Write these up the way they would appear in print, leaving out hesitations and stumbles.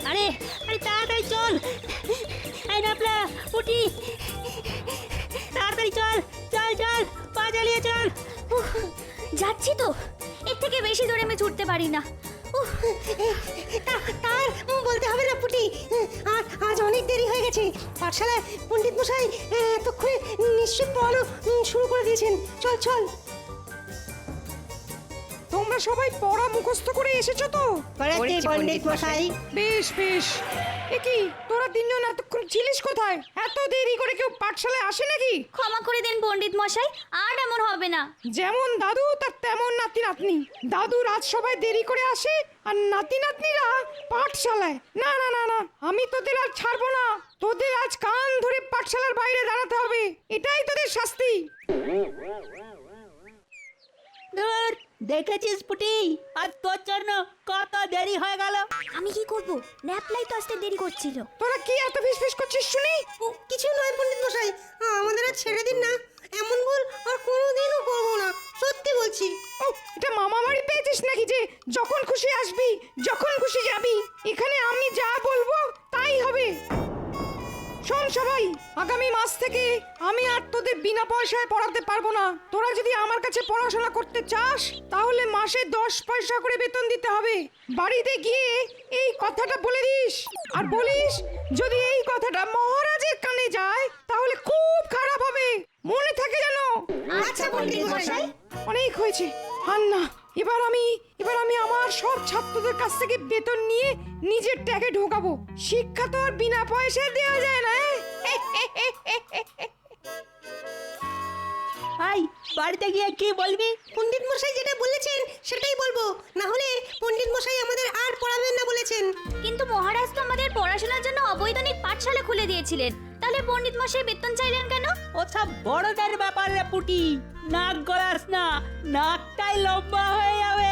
আরে আরে তাড়াতাড়ি চল, এই নাপলা পুটি, তাড়াতাড়ি চল চল চল, পা চালিয়ে চল। যাচ্ছি তো, এর থেকে বেশি দূরে আমি ছুটতে পারি না। তার বলতে হবে না পুটি, আজ অনেক দেরি হয়ে গেছে। পাঠশালায় পণ্ডিত মশাই এতক্ষণে নিশ্চয়ই পড়ানো শুরু করে দিয়েছেন। চল চল। তোমরা সবাই পড়া মুখস্থ করে এসেছো তো? করেছি পণ্ডিত মশাই। বেশ বেশ। কি তোরা তিনজন এতক্ষণ ছিলিস কোথায়? এত দেরি করে কেউ পাঠশালায় আসে নাকি? ক্ষমা করে দিন পণ্ডিত মশাই, আর এমন হবে না। যেমন দাদু তার তেমন নাতি নাতনি। দাদু রাত সবাই দেরি করে আসে আর নাতি নাতনিরা পাঠশালায়। না না না না, আমি তোদের আর ছাড়বো না। তোদের আজ কান ধরে পাঠশালার বাইরে দাঁড়াতে হবে, এটাই তোদের শাস্তি। ধুর, দেখেছিস পুটি, আজ তোর জন্য কত দেরি হয়ে গেল। আমি কি করব? ন্যাপলাই তো আসতে দেরি করছিল। তোরা কি এত ফিসফিস করছিস শুনি? কিছু নয় পণ্ডিত মশাই, আমাদের আর ছেড়ে দিন না। এমন ভুল আর কোনোদিনও করবো না, সত্যি বলছি। ও, এটা মামা বাড়ি পেয়েছিস নাকি যে যখন খুশি আসবি যখন খুশি যাবি? এখানে আমি যা বলবো তাই হবে। শোন সবাই, আগামী মাস থেকে আমি আর তোদের বিনা পয়সায় পড়াতে পারবো না। তোরা যদি আমার কাছে পড়াশোনা করতে চাস তাহলে মাসে 10 পয়সা করে বেতন দিতে হবে। বাড়িতে গিয়ে এই কথাটা বলে দিস, আর বলিস যদি এই কথাটা মহারাজের কানে যায় তাহলে খুব খারাপ হবে, মনে থাকে যেন। আচ্ছা পণ্ডিত মশাই। অনেক হয়েছে, আর না। এবার আমি আমার সব ছাত্রদের কাছ থেকে বেতন নিয়ে নিজের ট্যাগে ঢোকাবো। শিক্ষা তো আর বিনা পয়সায় দেওয়া যায় না। আই, বাড়িতে গিয়ে কি বলবি? পণ্ডিত মশাই যেটা বলেছেন সেটাই বলবো, না হলে পণ্ডিত মশাই আমাদের আর পড়াবেন না বলেছেন। কিন্তু মহারাজ তো আমাদের পড়াশোনার জন্য অবৈতনিক পাঠশালা খুলে দিয়েছিলেন, তাহলে পণ্ডিত মশাই বেতন চাইলেন কেন? ওসব বড়দের ব্যাপার রে পুটি, নাক গলাস না, নাকটাই লম্বা হয়ে যাবে।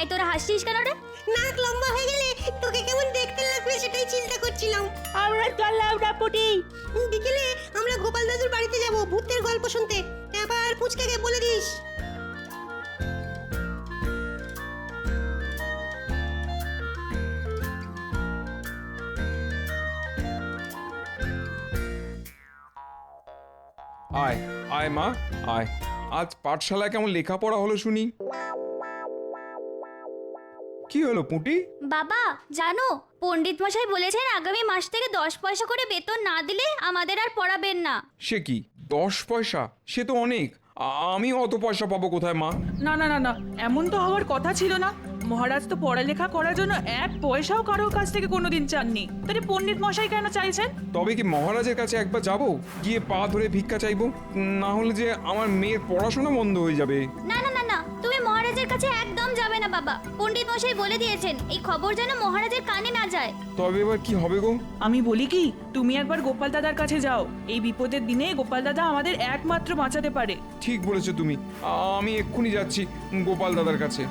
এই তোরা হাসছিস কেন রে? নাক লম্বা হয়ে গেলে তোকে কেমন দেখতে লাগবে সেটাই চিন্তা করছিলাম। আমরা চললাম না পুটি। বিকেলে আমরা গোপাল দাদুর বাড়িতে যাব ভূতের গল্প শুনতে। এবার পুচকাকে বলে দিস। আয় আয় মা আয়, আজ পাঠশালায় কেমন লেখাপড়া হলো শুনি। কি হলো পুঁটি? বাবা জানো, পণ্ডিত মশাই বলেছেন আগামী মাস থেকে 10 পয়সা করে বেতন না দিলে আমাদের আর পড়াবেন না। সে কি 10 পয়সা? সে তো অনেক। আমি অত পয়সা পাবো কোথায় মা? না না না না, এমন তো হওয়ার কথা ছিল না। মহারাজ তো পড়ালেখা করার জন্য 1 পয়সাও কারোর কাছ থেকে কোনোদিন চাননি, তাহলে পণ্ডিত মশাই কেন চাইছেন? তবে কি মহারাজের কাছে একবার যাব, গিয়ে পা ধরে ভিক্ষা চাইবো? না হলে যে আমার মেয়ের পড়াশোনা বন্ধ হয়ে যাবে। না না না না, তুমি মহারাজের কাছে একদম যাবে না বাবা। পণ্ডিত মশাই বলে দিয়েছেন এই খবর যেন মহারাজের কানে না যায়। তবে এবার কি হবে গো? আমি বলি কি, তুমি একবার গোপাল দাদার কাছে যাও। এই বিপদের দিনে গোপাল দাদা আমাদের একমাত্র বাঁচাতে পারে। ঠিক বলেছো তুমি, আমি এক্ষুনি যাচ্ছি গোপাল দাদার কাছে।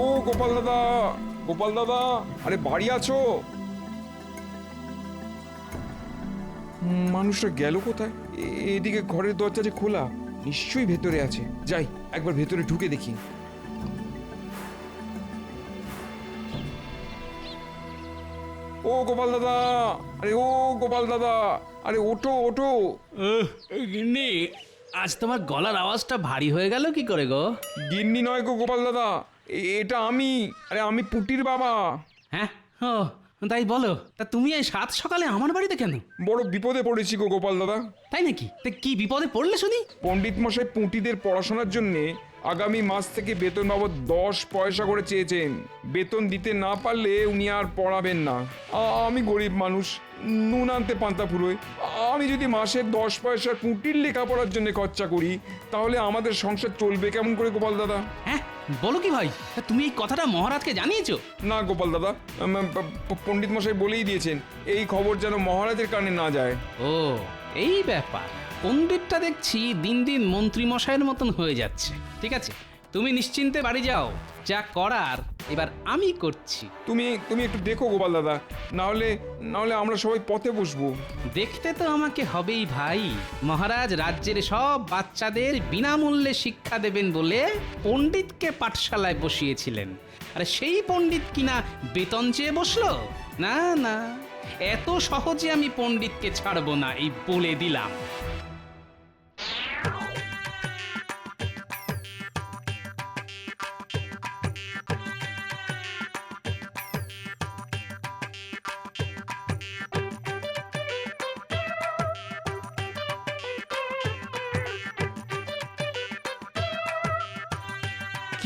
ও গোপাল দাদা, গোপাল দাদা, আরে বাড়ি আছো? মানুষটা গেল কোথায়? এদিকে ঘরের দরজা যে খোলা, নিশ্চয়ই ভেতরে আছে। যাই একবার ভেতরে ঢুকে দেখি। ও গোপাল দাদা, আরে ও গোপাল দাদা, আরে ওঠো ওঠো। গিন্নি, আজ তোমার গলার আওয়াজটা ভারী হয়ে গেল কি করে গো? গিন্নি নয় গো গোপাল দাদা, এটা আমি। আরে আমি পুটির বাবা। হ্যাঁ, ও তাই বলো। তা তুমি এই সাত সকালে আমার বাড়িতে কেন? বড় বিপদে পড়েছি গো গোপাল দাদা। তাই নাকি? তা কি বিপদে পড়লে শুনি? পণ্ডিত মশাই পুঁটিদের পড়াশোনার জন্যে আগামী মাস থেকে বেতন বাবদ 10 পয়সা করে চেয়েছেন। বেতন দিতে না পারলে উনি আর পড়াবেন না। আমি গরিব মানুষ, নুন আনতে পান্তা ফুরোয়। আমি যদি মাসে 10 পয়সা পুঁটির লেখাপড়ার জন্য খরচা করি তাহলে আমাদের সংসার চলবে কেমন করে গোপাল দাদা? হ্যাঁ, বলো কি ভাই? তা তুমি এই কথাটা মহারাজকে জানিয়েছো? না গোপাল দাদা, পণ্ডিত মশাই বলেই দিয়েছেন এই খবর যেন মহারাজের কানে না যায়। ও এই ব্যাপার। পণ্ডিতটা দেখছি দিন দিন মন্ত্রী মশাইয়ের মতন হয়ে যাচ্ছে। ঠিক আছে, তুমি নিশ্চিন্তে বাড়ি যাও, যা করার এবার আমি করছি। তুমি একটু দেখো গোপাল দাদা, না হলে আমরা সবাই পথে বসবো। দেখতে তো আমাকে হবেই ভাই। মহারাজ রাজ্যের সব বাচ্চাদের বিনামূল্যে শিক্ষা দেবেন বলে পণ্ডিতকে পাঠশালায় বসিয়েছিলেন, আর সেই পণ্ডিত কিনা বেতন চেয়ে বসলো। না না, এত সহজে আমি পণ্ডিতকে ছাড়বো না, এই বলে দিলাম।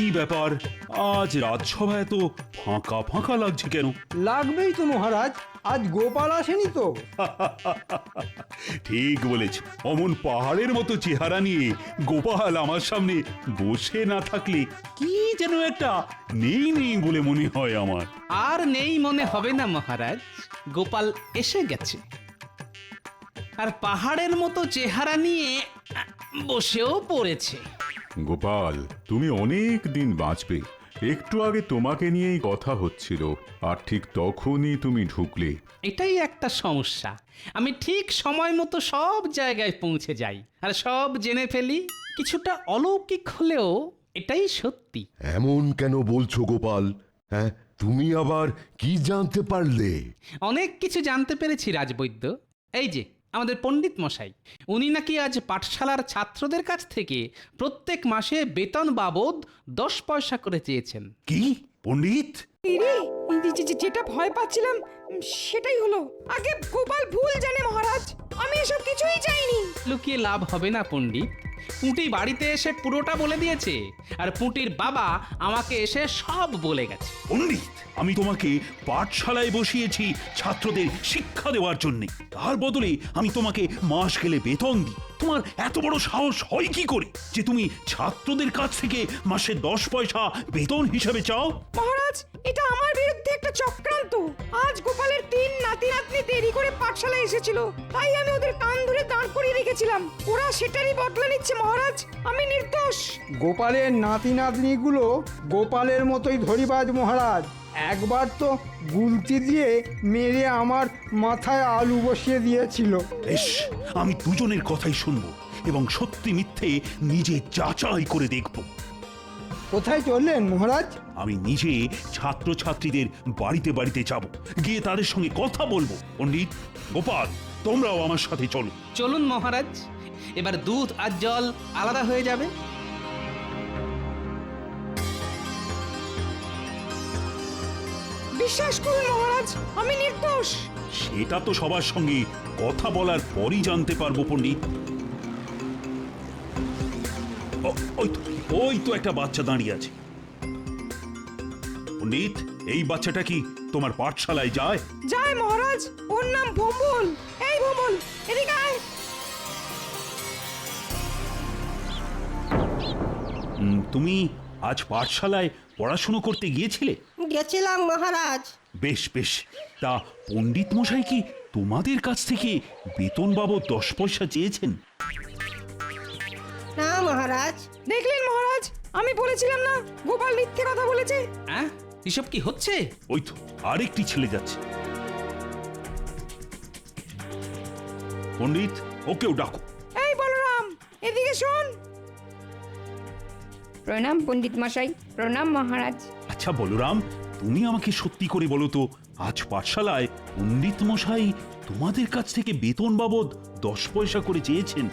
কি ব্যাপার, আজ রাজসভায় তো ফাঁকা ফাঁকা লাগছে কেন? লাগবেই তো মহারাজ, আজ গোপাল আসেনি তো। ঠিক বলেছ, অমন পাহাড়ের মতো চেহারা নিয়ে গোপাল আমার সামনে বসে না থাকলে কি যেন একটা নেই নেই বলে মনে হয় আমার। আর নেই মনে হবে না মহারাজ, গোপাল এসে গেছে, আর পাহাড়ের মতো চেহারা নিয়ে বসেও পড়েছে। গোপাল, তুমি অনেক দিন বাঁচবে। একটু আগে তোমাকে নিয়েই কথা হচ্ছিল, আর ঠিক তখনই তুমি ঢুকলে। এটাই একটা সমস্যা, আমি ঠিক সময় মতো সব জায়গায় পৌঁছে যাই আর সব জেনে ফেলি। কিছুটা অলৌকিক হলেও এটাই সত্যি। এমন কেন বলছো গোপাল? হ্যাঁ, তুমি আবার কি জানতে পারলে? অনেক কিছু জানতে পেরেছি রাজবৈদ্য। এই যে আমাদের পণ্ডিত মশাই, উনি নাকি আজ পাঠশালার ছাত্রদের কাছ থেকে প্রত্যেক মাসে বেতন বাবদ 10 পয়সা করে চেয়েছেন। কি পণ্ডিত? ইরে, যেটা ভয় পাচ্ছিলাম সেটাই হলো। আগে গোপাল ভুল জানে মহারাজ, আমি এসব কিছুই চাইনি। লুকিয়ে লাভ হবে না পণ্ডিত, পুঁটি বাড়িতে এসে পুরোটা বলে দিয়েছে, আর পুঁটির বাবা আমাকে এসে সব বলে গেছে। পণ্ডিত, আমি তোমাকে পাঠশালায় বসিয়েছি ছাত্রদের শিক্ষা দেওয়ার জন্য, তার বদলে আমি তোমাকে মাস গেলে বেতন দিই। তোমার এত বড় সাহস হয় কি করে যে তুমি ছাত্রদের কাছ থেকে মাসে 10 পয়সা বেতন হিসাবে চাও? মহারাজ, এটা আমার বিরুদ্ধে একটা চক্রান্ত। আজ গোপালের 3 নাতি নাতনি দেরি করে পাঠশালায় এসেছিল, তাই আমি ওদের কান ধরে দাঁড় করিয়ে রেখেছিলাম। ওরা সেটারই বদলা নিচ্ছে মহারাজ, আমি নির্দোষ। গোপালের নাতি নাতনিগুলো গোপালের মতোই ধরিবাজ মহারাজ। একবার তো গুলতি দিয়ে মেরে আমার মাথায় আলু বসিয়ে দিয়েছিল। বেশ, আমি দুজনের কথাই শুনবো এবং সত্যি মিথ্যে নিজে যাচাই করে দেখব। কোথায় চললেন মহারাজ? আমি নিজে ছাত্রছাত্রীদের বাড়িতে বাড়িতে যাব, গিয়ে তাদের সঙ্গে কথা বলবো। পণ্ডিত, গোপাল, তোমরাও আমার সাথে চলো। চলুন মহারাজ, এবার দুধ আর জল আলাদা হয়ে যাবে। বিশ্বাস করুন মহারাজ, আমি নির্দোষ। সেটা তো সবার সঙ্গে কথা বলার পরই জানতে পারবো পণ্ডিত। ওই তো একটা বাচ্চা দাঁড়িয়ে আছে। পণ্ডিত, এই বাচ্চাটা কি তোমার পাঠশালায় যায়? যায় মহারাজ, ওর নাম ভোম্বল। এই ভোম্বল, এদিকে আয়। তুমি আজ পাঠশালায় পড়াশুনো করতে গিয়েছিলে? গেছিলাম মহারাজ। বেশ বেশ, তা পণ্ডিত মশাই কি তোমাদের কাছ থেকে বেতন বাবদ 10 পয়সা চেয়েছেন? না মহারাজ। দেখলেন মহারাজ, আমি বলেছিলাম না গোপাল মিথ্যে কথা বলেছে। হ্যাঁ, এসব কি হচ্ছে? ওই তো আরেকটি ছেলে যাচ্ছে। পণ্ডিত, ওকেও ডাকো। এই বলরাম, এদিকে শোন। প্রণাম পণ্ডিত মশাই। প্রণাম মহারাজ। আচ্ছা বলরাম, তুমি আমাকে সত্যি করে বলো তো, আজ পাঠশালায় পণ্ডিত মশাই তোমাদের কাছ থেকে বেতন বাবদ 10 পয়সা করে চেয়েছেন?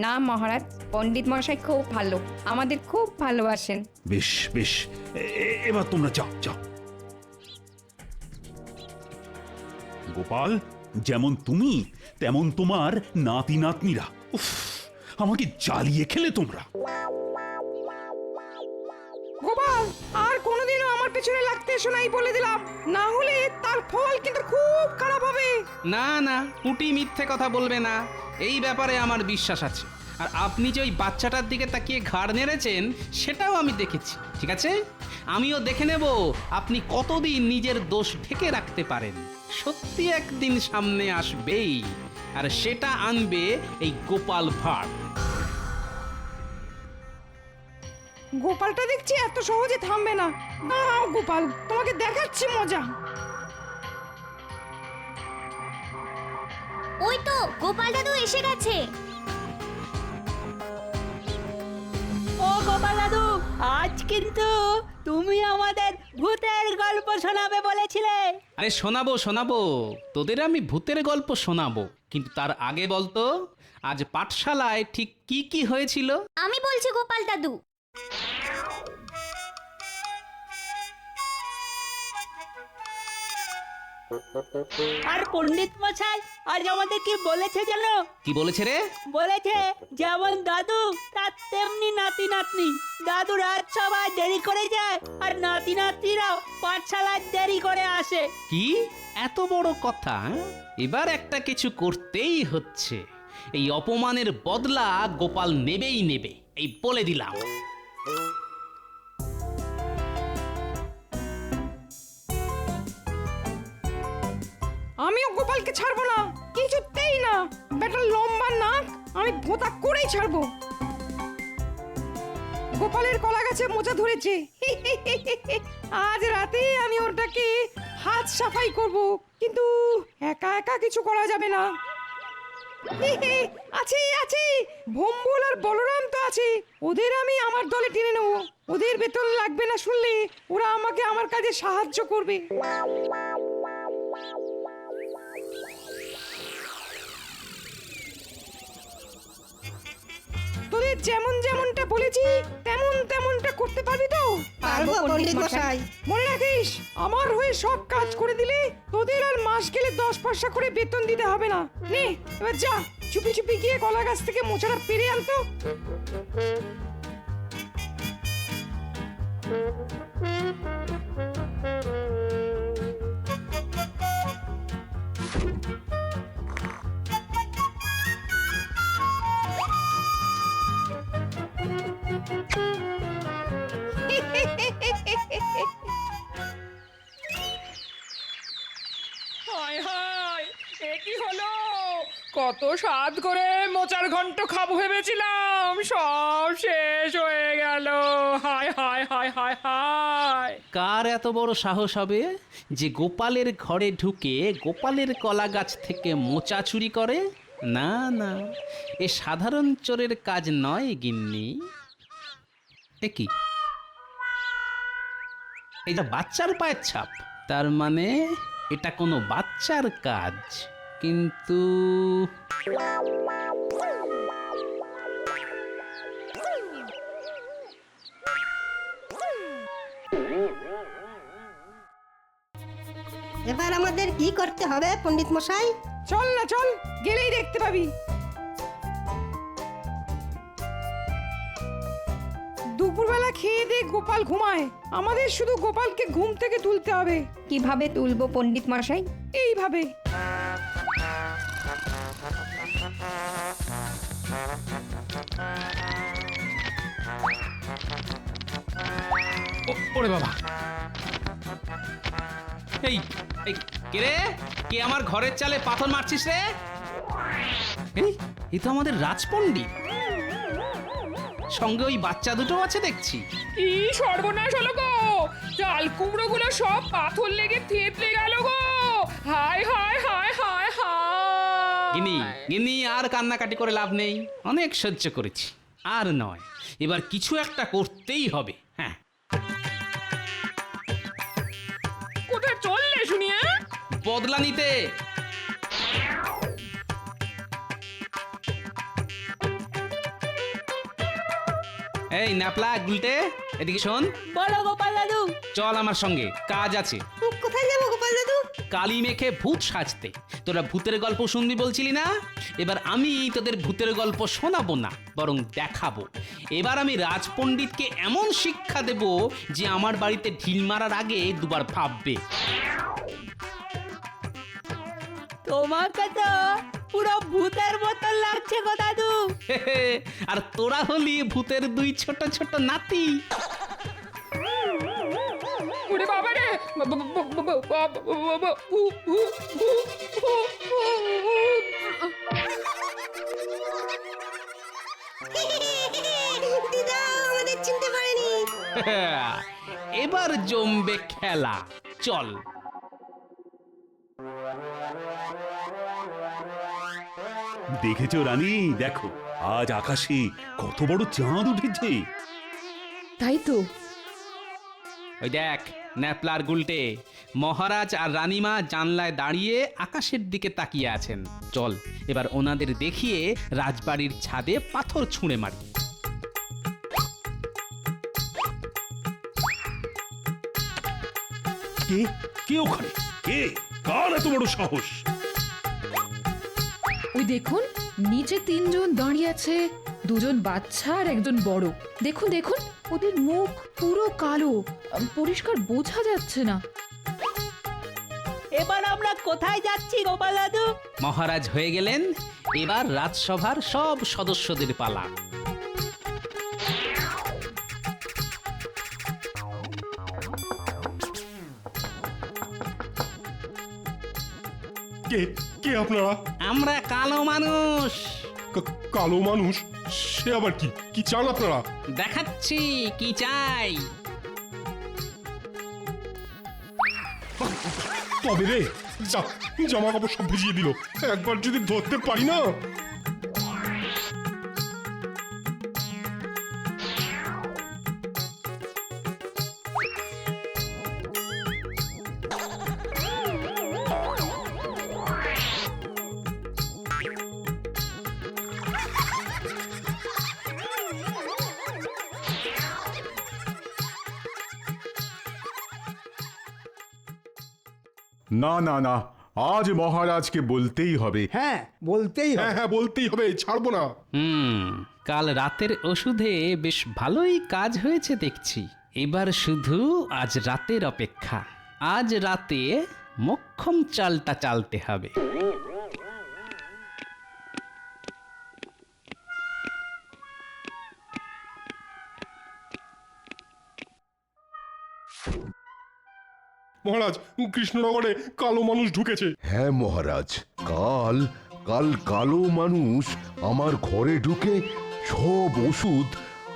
না মহারাজ, পণ্ডিত মশাই খুব ভালো, আমাদের খুব ভালোবাসেন। বেশ বেশ, এবার তোমরা যাও যাও। গোপাল, যেমন তুমি তেমন তোমার নাতি নাতনিরা। উফ, আমাকে জ্বালিয়ে খেলে তোমরা। গোপাল, আর কোনোদিনও আমার পেছনে লাগতে এসো নাই বলে দিলাম, না হলে তার ফল কিন্তু খুব খারাপ হবে। না না, পুঁটি মিথ্যে কথা বলবে না, এই ব্যাপারে আমার বিশ্বাস আছে। আর আপনি যে ওই বাচ্চাটার দিকে তাকিয়ে ঘাড় নেড়েছেন সেটাও আমি দেখেছি। ঠিক আছে, আমিও দেখে নেব আপনি কতদিন নিজের দোষ ঢেকে রাখতে পারেন। সত্যি একদিন সামনে আসবেই, আর সেটা আনবে এই গোপাল ভাঁড়। গোপালটা দেখছি এত সহজে থামবে না। দাঁড়াও গোপাল, তোমাকে দেখাচ্ছি মজা। ওই তো গোপাল দাদু এসে গেছে। ও গোপাল দাদু, আজ কিন্তু তুমি আমাদের ভূতের গল্প শোনাবে বলেছিলে। আরে শোনাবো শোনাবো, তোদের আমি ভূতের গল্প শোনাবো, কিন্তু তার আগে বলতো আজ পাঠশালায় ঠিক কি কি হয়েছিল। আমি বলছি গোপাল দাদু। আর পণ্ডিত মশাই আজ আমাদের কি বলেছে জানো? কি বলেছে রে? বলেছে যেমন দাদু তার তেমনি নাতি নাতনি। দাদু রাত সবাই দেরি করে যায় আর নাতি নাতনিরাও পাঠশালায় দেরি করে আসে। কি এত বড় কথা? এবার একটা কিছু করতেই হচ্ছে। এই অপমানের বদলা গোপাল নেবেই নেবে, এই বলে দিলাম। আমিও গোপালকে ছাড়বো না, কিছুতেই না। বেটার লম্বা নাক আমি ভোঁতা করেই ছাড়বো। গোপালের কলা গাছে মোচা ধরেছে, আজ রাতে আমি ওটাকে হাত সাফাই করব, কিন্তু একা একা কিছু করা যাবে না। আছে আছে, ভম্বল আর বলরাম তো আছে, ওদের আমি আমার দলে টেনে নেবো। ওদের বেতন লাগবে না শুনলে ওরা আমাকে আমার কাজে সাহায্য করবে। তোদের যেমন যেমনটা বলেছি তেমন তেমনটা করতে পারবি তো? পারবো পণ্ডিত মশাই। মনে রাখিস, আমার হয়ে সব কাজ করে দিলে তোদের আর মাস গেলে 10 পয়সা করে বেতন দিতে হবে না। নে এবার যা, চুপি চুপি গিয়ে কলা গাছ থেকে মোচাটা পেরে আনতো। হায় হায়, এ কি হলো? কত স্বাদ করে মোচার ঘন্ট খাবো ভেবেছিলাম, সব শেষ হয়ে গেল। হায় হায় হায় হায় হায়। কার এত বড় সাহস হবে যে গোপালের ঘরে ঢুকে গোপালের কলা গাছ থেকে মোচা চুরি করে? না না, এ সাধারণ চোরের কাজ নয় গিন্নি। এ কি, এটা বাচ্চার পায়ের ছাপ? তার মানে এটা কোনো বাচ্চার কাজ। কিন্তু এবার আমাদের কি করতে হবে পণ্ডিত মশাই? চল না চল, গেলেই দেখতে পাবি। দুপুরবেলা খেয়ে দিয়ে গোপাল ঘুমায়, আমাদের শুধু গোপালকে ঘুম থেকে তুলতে হবে। কিভাবে তুলবো পণ্ডিত মশাই? এইভাবে। ওরে বাবা, এই এই কে রে? কে আমার ঘরের চালে পাথর মারছিস রে? এই তো আমাদের রাজপণ্ডিত, সঙ্গে ওই বাচ্চা দুটো আছে দেখছি। কি সর্বনাশ হলো গো, চাল কুমড়ো গুলো সব পাথর লেগে থেতলে গেল গো। হায় হায় হায় হায় হায়। গিনি গিনি, আর কান্নাকাটি করে লাভ নেই, অনেক সহ্য করেছি, আর নয়, এবার কিছু একটা করতেই হবে। হ্যাঁ, কোথায় চললে শুনিয়ে? বদলা নিতে। এই ন্যাপলা গুলটে, এদিকে শোন। বলো গোপাল দাদু। চল আমার সঙ্গে, কাজ আছে। কোথায় যাবো গোপাল দাদু? কালি মেখে ভূত সাজতে। তোরা ভূতের গল্প শুনবি বলছিলি না? এবার আমি তোদের ভূতের গল্প শোনাবো না, বরং দেখাবো। এবার আমি রাজপণ্ডিতকে এমন শিক্ষা দেব যে আমার বাড়িতে ঢিল মারার আগে দুবার ভাববে। তোমাকে তো পুরো ভূতের মতন লাগছে গো দাদু। আর তোরা হলি ভূতের দুই ছোট ছোট নাতি। ওরে বাবা রে, দিদা আমাদের চিনতে পারেনি। জমবে খেলা। চল। দেখেছো রানী, দেখো আজ আকাশে কত বড় চাঁদ উঠেছে। তাই তো। ওই দেখ ন্যাপলার গুলটে, মহারাজ আর রানীমা জানলায় দাঁড়িয়ে আকাশের দিকে তাকিয়ে আছেন। চল এবার ওনাদের দেখিয়ে রাজবাড়ির ছাদে পাথর ছুঁড়ে মারি। কে কে ওখানে? কে? কার এত বড় সাহস? ওই দেখুন, নিচে 3 জন দাঁড়িয়ে আছে, 2 জন বাচ্চা আর একজন বড়। দেখুন দেখুন, ওদের মুখ পুরো কালো, পরিষ্কার বোঝা যাচ্ছে না। এবার আমরা কোথায় যাচ্ছি গোপাল দাদু? মহারাজ হয়ে গেলেন, এবার রাজসভার সব সদস্যদের পালা। কে কে আপনারা? আমরা কালো মানুষ। কালো মানুষ? সে আবার কি? কি চান আপনারা? দেখাচ্ছি কি চাই। তবে রে, জামা কাপড় সব ভিজিয়ে দিল। একবার যদি ধরতে পারি না। না না না, আজ মহারাজকে বলতেই হবে। হ্যাঁ, বলতেই হবে। হ্যাঁ বলতেই হবে, ছাড়বো না। কাল রাতের ওষুধে বেশ ভালোই কাজ হয়েছে দেখছি। এবার শুধু আজ রাতের অপেক্ষা। আজ রাতে মক্ষম চালটা চালতে হবে। মহারাজ, কৃষ্ণনগরে কালো মানুষ ঢুকেছে। হ্যাঁ মহারাজ, কাল কালো মানুষ আমার ঘরে ঢুকে সব ওষুধ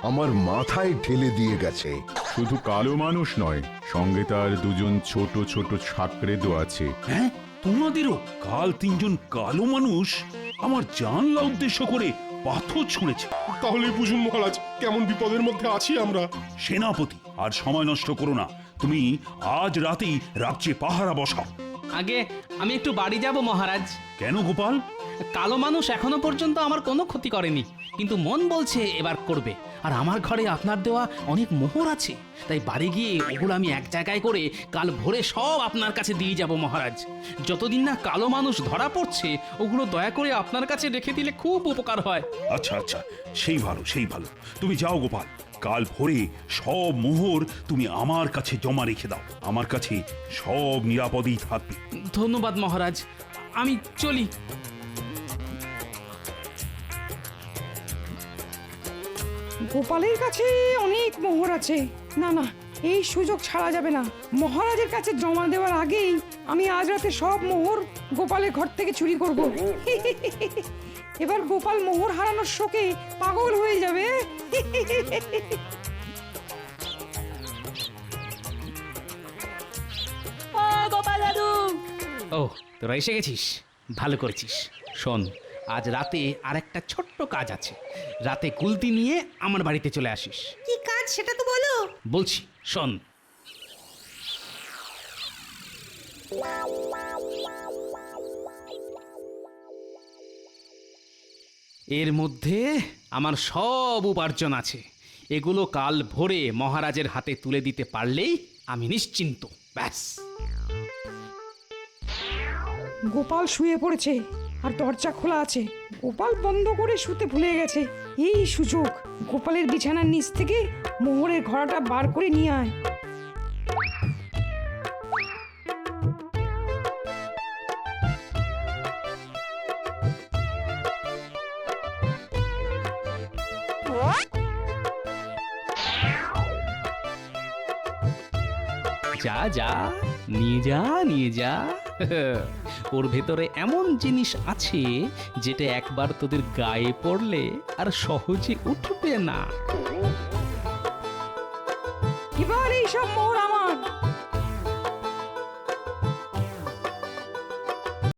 আমার মাথায় ঢেলে দিয়ে গেছে। শুধু কালো মানুষ নয়, সঙ্গে তার 2 জন ছোট ছোট ছাকরেদও আছে। হ্যাঁ, তোমাদেরও? কাল 3 জন কালো মানুষ আমার জানলা উদ্দেশ্য করে পাথর ছুঁড়েছে। তাহলে বুঝুন মহারাজ, কেমন বিপদের মধ্যে আছি আমরা। সেনাপতি, আর সময় নষ্ট করো না। তুমি আজ রাতেই রাজ্যে পাহারা বসাও। আগে আমি একটু বাড়ি যাব মহারাজ। কেন গোপাল? কালো মানুষ এখনো পর্যন্ত আমার কোনো ক্ষতি করেনি, কিন্তু মন বলছে এবার করবে। আর আমার ঘরে আপনার দেওয়া অনেক মোহর আছে, তাই বাড়ি গিয়ে ওগুলো আমি এক জায়গায় করে কাল ভোরে সব আপনার কাছে দিয়ে যাব মহারাজ। যতদিন না কালো মানুষ ধরা পড়ছে, ওগুলো দয়া করে আপনার কাছে রেখে দিলে খুব উপকার হয়। আচ্ছা আচ্ছা, সেই ভালো সেই ভালো। তুমি যাও গোপাল, কাল ভোরে সব মোহর তুমি আমার কাছে জমা রেখে দাও। আমার কাছে সব নিরাপদেই থাকবে। ধন্যবাদ মহারাজ, আমি চলি। গোপালের কাছে অনেক মোহর আছে। না না, এই সুযোগ ছাড়া যাবে না। মহারাজের কাছে জমা দেওয়ার আগেই আমি আজ রাতে সব মোহর গোপালের ঘর থেকে চুরি করব। এবার গোপাল মোহর হারানোর শোকে পাগল হয়ে যাবে। ও গোপাল দাদু! ও, তোরা এসে গেছিস, ভালো করেছিস। শোন, আজ রাতে আরেকটা ছোট্ট কাজ আছে। রাতে কুলতি নিয়ে আমার বাড়িতে চলে আসিস। কি কাজ সেটা তো বলো। বলছি, শোন। এর মধ্যে আমার সব উপার্জন আছে। এগুলো কাল ভোরে মহারাজের হাতে তুলে দিতে পারলেই আমি নিশ্চিন্ত। ব্যাস। গোপাল শুয়ে পড়েছে আর দরজা খোলা আছে। গোপাল বন্ধ করে শুতে ভুলে গেছে। এই সুযোগ, গোপালের বিছানার নিচ থেকে মোহরের ঘোড়াটা বার করে নিয়ে আয়। যা যা, নিয়ে যা নিয়ে যা। ওর ভেতরে এমন জিনিস আছে যেটা একবার তোদের গায়ে পড়লে আর সহজে উঠবে না। এবার এই সব মোহর আমার